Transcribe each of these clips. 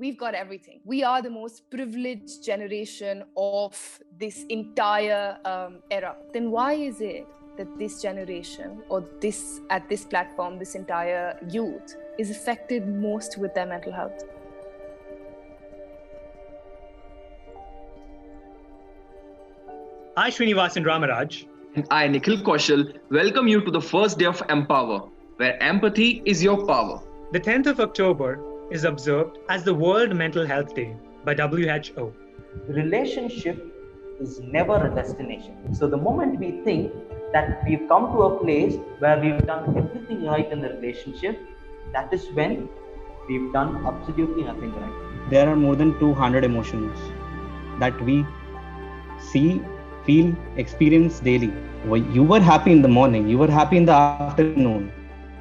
we've got everything. We are the most privileged generation of this entire era. Then why is it that this generation or this at this platform, this entire youth is affected most with their mental health? I, Srinivasan Ramaraj. And I, Nikhil Kaushal, welcome you to the first day of Empower, where empathy is your power. The 10th of October is observed as the World Mental Health Day by WHO. Relationship is never a destination. So the moment we think that we've come to a place where we've done everything right in the relationship, that is when we've done absolutely nothing right. There are more than 200 emotions that we see, feel, experience daily. You were happy in the morning, you were happy in the afternoon,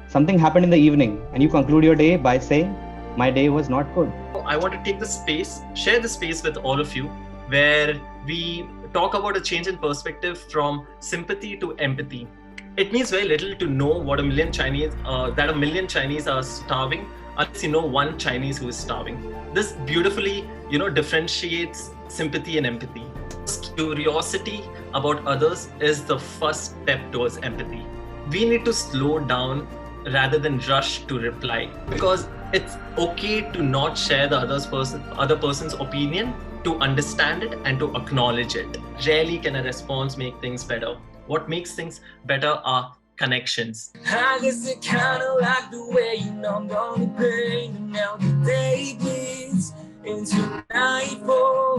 something happened in the evening, and you conclude your day by saying, my day was not good. I want to take the space, share the space with all of you, where we talk about a change in perspective from sympathy to empathy. It means very little to know what a million Chinese are starving unless you know one Chinese who is starving. This beautifully, differentiates sympathy and empathy. Curiosity about others is the first step towards empathy. We need to slow down rather than rush to reply, because it's okay to not share the other person's opinion, to understand it and to acknowledge it. Rarely can a response make things better. What makes things better are connections. I guess it kinda like the way I'm gonna pain, and now the day bleeds into nightfall,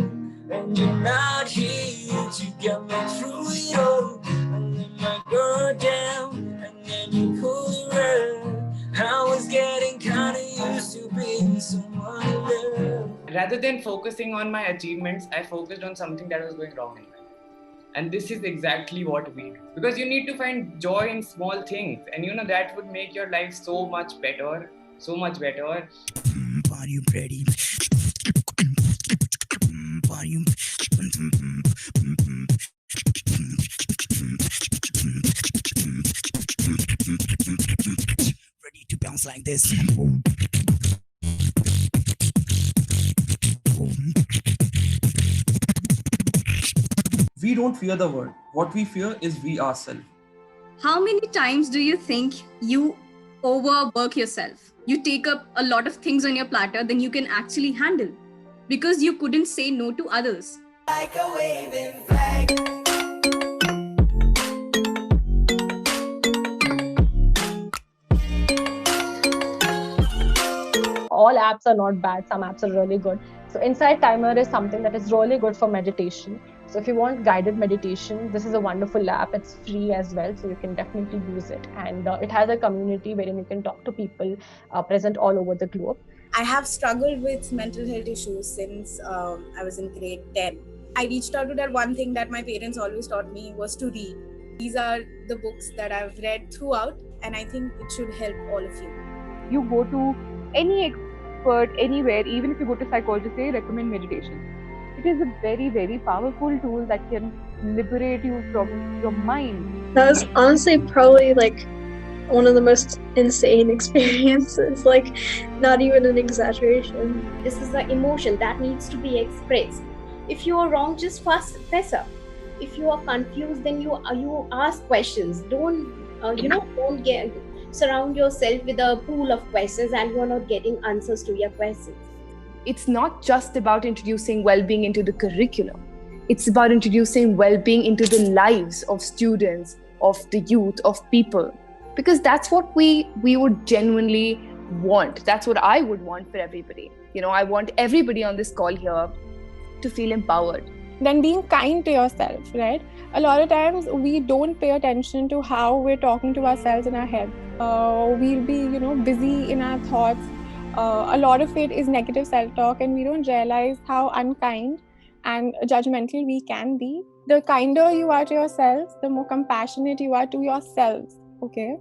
and you're not here to get me through it all. I let my guard down, and then you pull it around. I was getting kinda used to being someone to love. Rather than focusing on my achievements, I focused on something that was going wrong in life. And this is exactly what we do. Because you need to find joy in small things. And that would make your life so much better. So much better. Are you ready? Are you ready to bounce like this? We don't fear the world. What we fear is we ourselves. How many times do you think you overwork yourself? You take up a lot of things on your platter than you can actually handle because you couldn't say no to others. Like a waving flag. All apps are not bad. Some apps are really good. So Insight Timer is something that is really good for meditation. So if you want guided meditation, this is a wonderful app. It's free as well, so you can definitely use it. And it has a community wherein you can talk to people present all over the globe. I have struggled with mental health issues since I was in grade 10. I reached out to that one thing that my parents always taught me was to read. These are the books that I've read throughout, and I think it should help all of you. You go to any expert anywhere, even if you go to psychologists, they recommend meditation. It is a very, very powerful tool that can liberate you from your mind. That was honestly probably like one of the most insane experiences, like not even an exaggeration. This is an emotion that needs to be expressed. If you are wrong, just fess up. If you are confused, then you ask questions. Don't surround yourself with a pool of questions and you are not getting answers to your questions. It's not just about introducing well-being into the curriculum. It's about introducing well-being into the lives of students, of the youth, of people. Because that's what we would genuinely want. That's what I would want for everybody. I want everybody on this call here to feel empowered. Then being kind to yourself, right? A lot of times we don't pay attention to how we're talking to ourselves in our head. We'll be, busy in our thoughts. A lot of it is negative self-talk, and we don't realize how unkind and judgmental we can be. The kinder you are to yourselves, the more compassionate you are to yourselves, okay?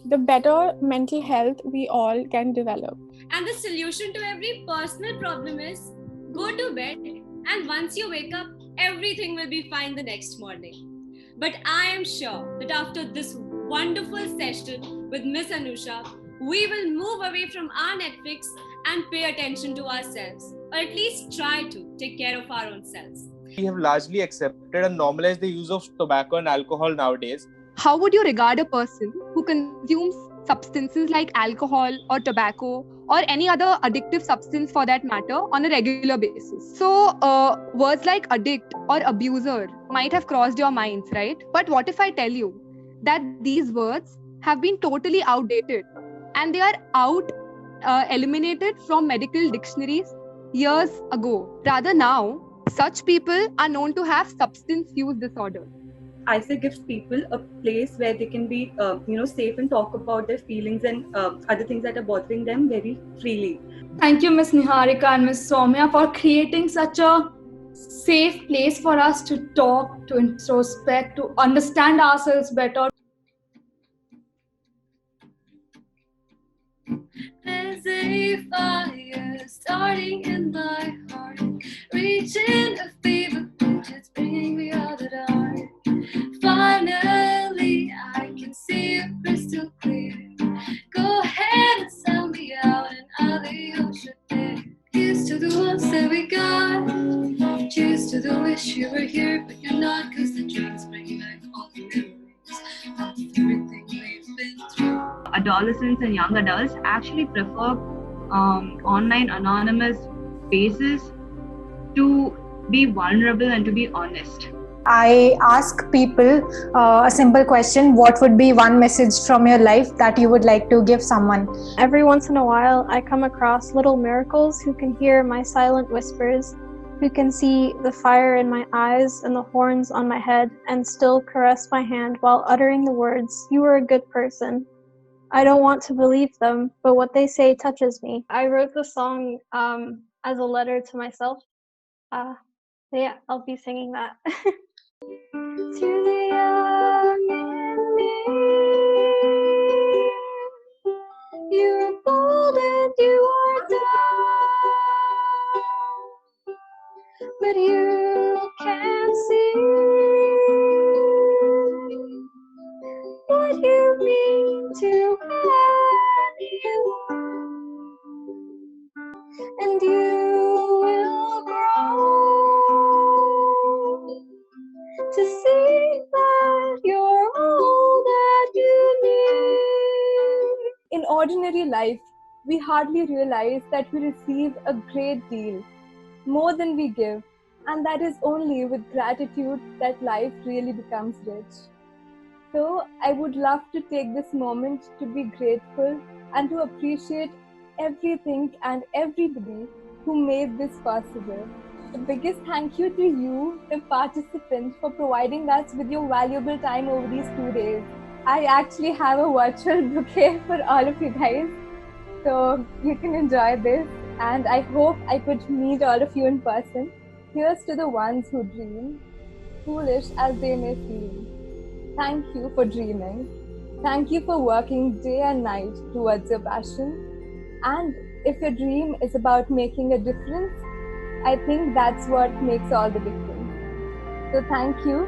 The better mental health we all can develop. And the solution to every personal problem is go to bed, and once you wake up, everything will be fine the next morning. But I am sure that after this wonderful session with Miss Anusha, we will move away from our Netflix and pay attention to ourselves, or at least try to take care of our own selves. We have largely accepted and normalized the use of tobacco and alcohol nowadays. How would you regard a person who consumes substances like alcohol or tobacco or any other addictive substance for that matter on a regular basis? So words like addict or abuser might have crossed your minds, right? But what if I tell you that these words have been totally outdated and they are eliminated from medical dictionaries years ago? Rather now, such people are known to have substance use disorder. ISEC gives people a place where they can be, safe and talk about their feelings and other things that are bothering them very freely. Thank you, Ms. Niharika and Ms. Soumya, for creating such a safe place for us to talk, to introspect, to understand ourselves better. There's a fire starting in my heart, reaching a fever pitch, it's bringing me all the dark. Finally, I can see it crystal clear. Go ahead and sell me out and I'll be ocean there. Here's to the ones that we got. Cheers to the wish you were here, but you're not, cause the dreams bring you back all the memories of everything we've been through. Adolescents and young adults actually prefer online anonymous spaces to be vulnerable and to be honest. I ask people a simple question: what would be one message from your life that you would like to give someone? Every once in a while, I come across little miracles who can hear my silent whispers, who can see the fire in my eyes and the horns on my head, and still caress my hand while uttering the words, "You are a good person." I don't want to believe them, but what they say touches me. I wrote the song as a letter to myself. Yeah, I'll be singing that. To the young in me, you are bold and you are dumb, but you can't see what you mean to anyone, and you will grow to see that you're all that you need. In ordinary life, we hardly realize that we receive a great deal, more than we give, and that is only with gratitude that life really becomes rich. So I would love to take this moment to be grateful and to appreciate everything and everybody who made this possible. The biggest thank you to you, the participants, for providing us with your valuable time over these 2 days. I actually have a virtual bouquet for all of you guys, so you can enjoy this, and I hope I could meet all of you in person. Here's to the ones who dream, foolish as they may seem. Thank you for dreaming. Thank you for working day and night towards your passion. And if your dream is about making a difference, I think that's what makes all the difference. So thank you.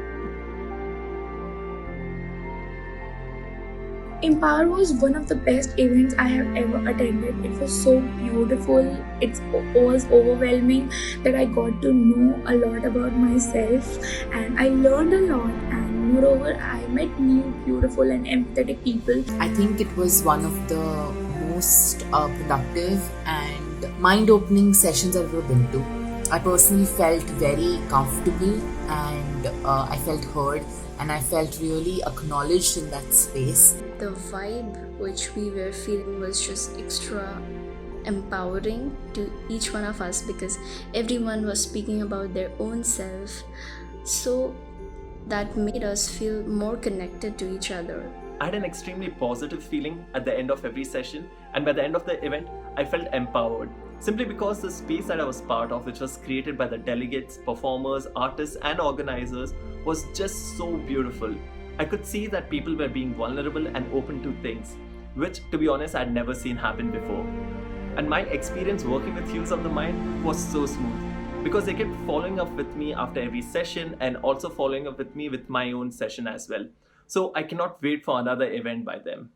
Empower was one of the best events I have ever attended. It was so beautiful. It was overwhelming that I got to know a lot about myself and I learned a lot, and moreover I met new beautiful and empathetic people. I think it was one of the most productive and mind-opening sessions I've ever been to. I personally felt very comfortable and I felt heard and I felt really acknowledged in that space. The vibe which we were feeling was just extra empowering to each one of us because everyone was speaking about their own self. So that made us feel more connected to each other. I had an extremely positive feeling at the end of every session, and by the end of the event, I felt empowered. Simply because the space that I was part of, which was created by the delegates, performers, artists, and organizers, was just so beautiful. I could see that people were being vulnerable and open to things, which, to be honest, I'd never seen happen before. And my experience working with Hues of the Mind was so smooth, because they kept following up with me after every session and also following up with me with my own session as well. So I cannot wait for another event by them.